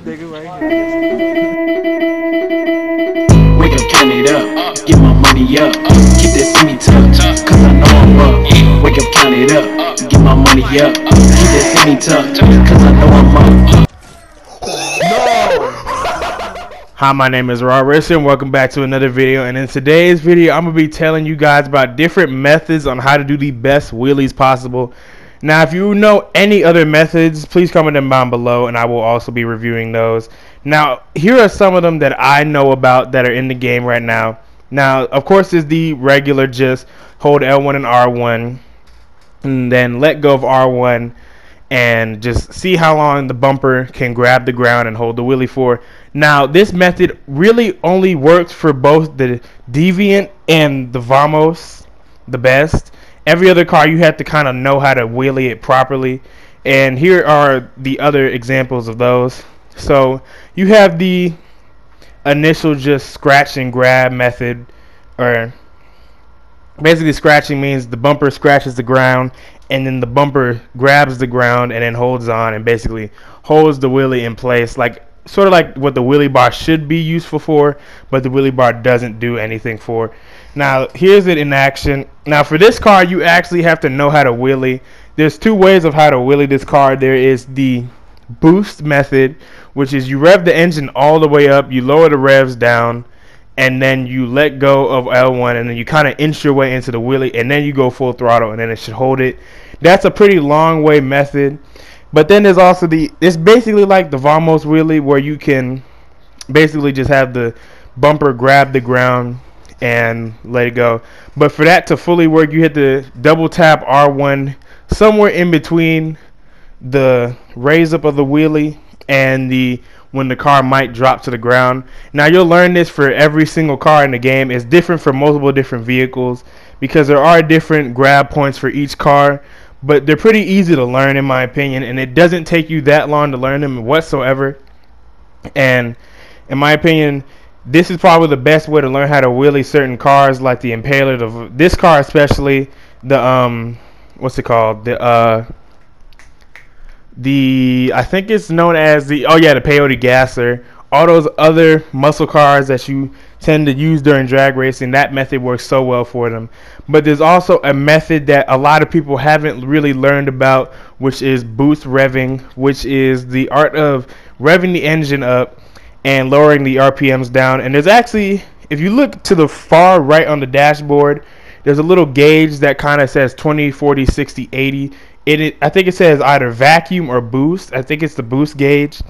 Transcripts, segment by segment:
nigga right here. Wake up, count it up, get my money up, keep that semi tuck, cause I know I'm up. Wake up, count it up, get my money up, keep that semi tuck, cause I know I'm up. Hi, my name is Rob and welcome back to another video. And in today's video, I'm going to be telling you guys about different methods on how to do the best wheelies possible. Now, if you know any other methods, please comment them down below, and I will also be reviewing those. Now, here are some of them that I know about that are in the game right now. Now, of course, is the regular just hold L1 and R1, and then let go of R1, and just see how long the bumper can grab the ground and hold the wheelie for. Now, this method really only works for both the Deviant and the Vamos, the best. Every other car, you have to kind of know how to wheelie it properly. And here are the other examples of those. So, you have the initial just scratch and grab method, or basically scratching means the bumper scratches the ground and then the bumper grabs the ground and then holds on and basically holds the wheelie in place, like sort of like what the wheelie bar should be useful for, but the wheelie bar doesn't do anything for. Now here's it in action. Now for this car, you actually have to know how to wheelie. There's two ways of how to wheelie this car. There is the boost method, which is you rev the engine all the way up, you lower the revs down, and then you let go of L1, and then you kind of inch your way into the wheelie, and then you go full throttle, and then it should hold it. That's a pretty long way method. But then there's also it's basically like the Vamos wheelie, where you can basically just have the bumper grab the ground and let it go. But for that to fully work, you have to double tap R1 somewhere in between the raise up of the wheelie and when the car might drop to the ground. Now you'll learn this for every single car in the game. It's different for multiple different vehicles because there are different grab points for each car, but they're pretty easy to learn in my opinion, and it doesn't take you that long to learn them whatsoever. And in my opinion, this is probably the best way to learn how to wheelie certain cars, like the Impaler. This car especially, the what's it called? I think it's known as the Peyote Gasser. All those other muscle cars that you tend to use during drag racing, that method works so well for them. But there's also a method that a lot of people haven't really learned about, which is boost revving, which is the art of revving the engine up and lowering the RPMs down. And there's actually, if you look to the far right on the dashboard, there's a little gauge that kind of says 20, 40, 60, 80. I think it says either vacuum or boost. I think it's the boost gauge.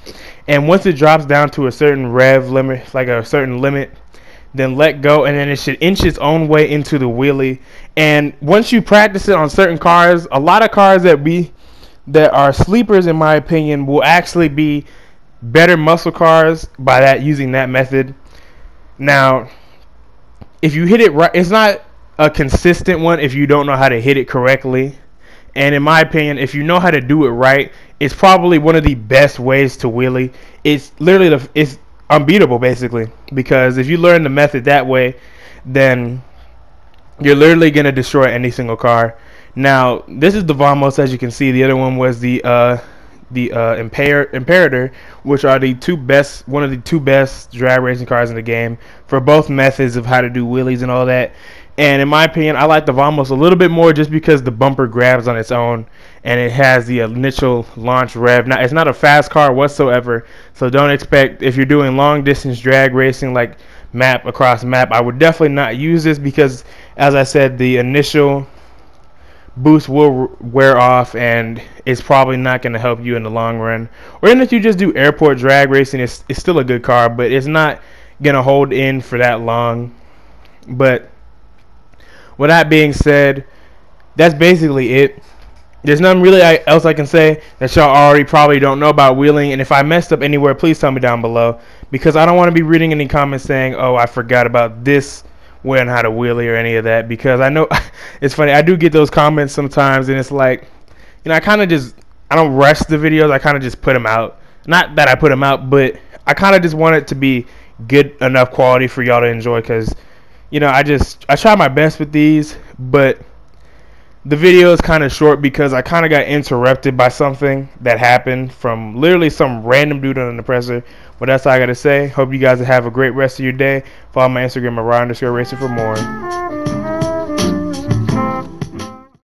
And once it drops down to a certain rev limit, like a certain limit, then let go, and then it should inch its own way into the wheelie. And once you practice it on certain cars, a lot of cars that are sleepers, in my opinion, will actually be better muscle cars by that, using that method. Now, if you hit it right, it's not a consistent one if you don't know how to hit it correctly. And in my opinion, if you know how to do it right, it's probably one of the best ways to wheelie. It's literally it's unbeatable basically, because if you learn the method that way, then you're literally gonna destroy any single car. Now this is the Vamos, as you can see. The other one was the Imperator, which are one of the two best drag racing cars in the game for both methods of how to do wheelies and all that. And in my opinion, I like the Vamos a little bit more just because the bumper grabs on its own and it has the initial launch rev. Now, it's not a fast car whatsoever, so don't expect, if you're doing long distance drag racing like map across map, I would definitely not use this because, as I said, the initial boost will wear off and it's probably not going to help you in the long run. Or even if you just do airport drag racing, it's still a good car, but it's not going to hold in for that long. But with that being said, that's basically it. There's nothing really else I can say that y'all already probably don't know about wheeling. And if I messed up anywhere, please tell me down below, because I don't want to be reading any comments saying, oh, I forgot about this way on how to wheelie or any of that, because I know it's funny. I do get those comments sometimes, and it's like, I don't rush the videos. I kind of just put them out. Not that I put them out, but I kind of just want it to be good enough quality for y'all to enjoy, because I try my best with these, but The video is kind of short because I kind of got interrupted by something that happened from literally some random dude on the presser. But that's all I got to say. Hope you guys have a great rest of your day. Follow my Instagram at Raw_Racing for more.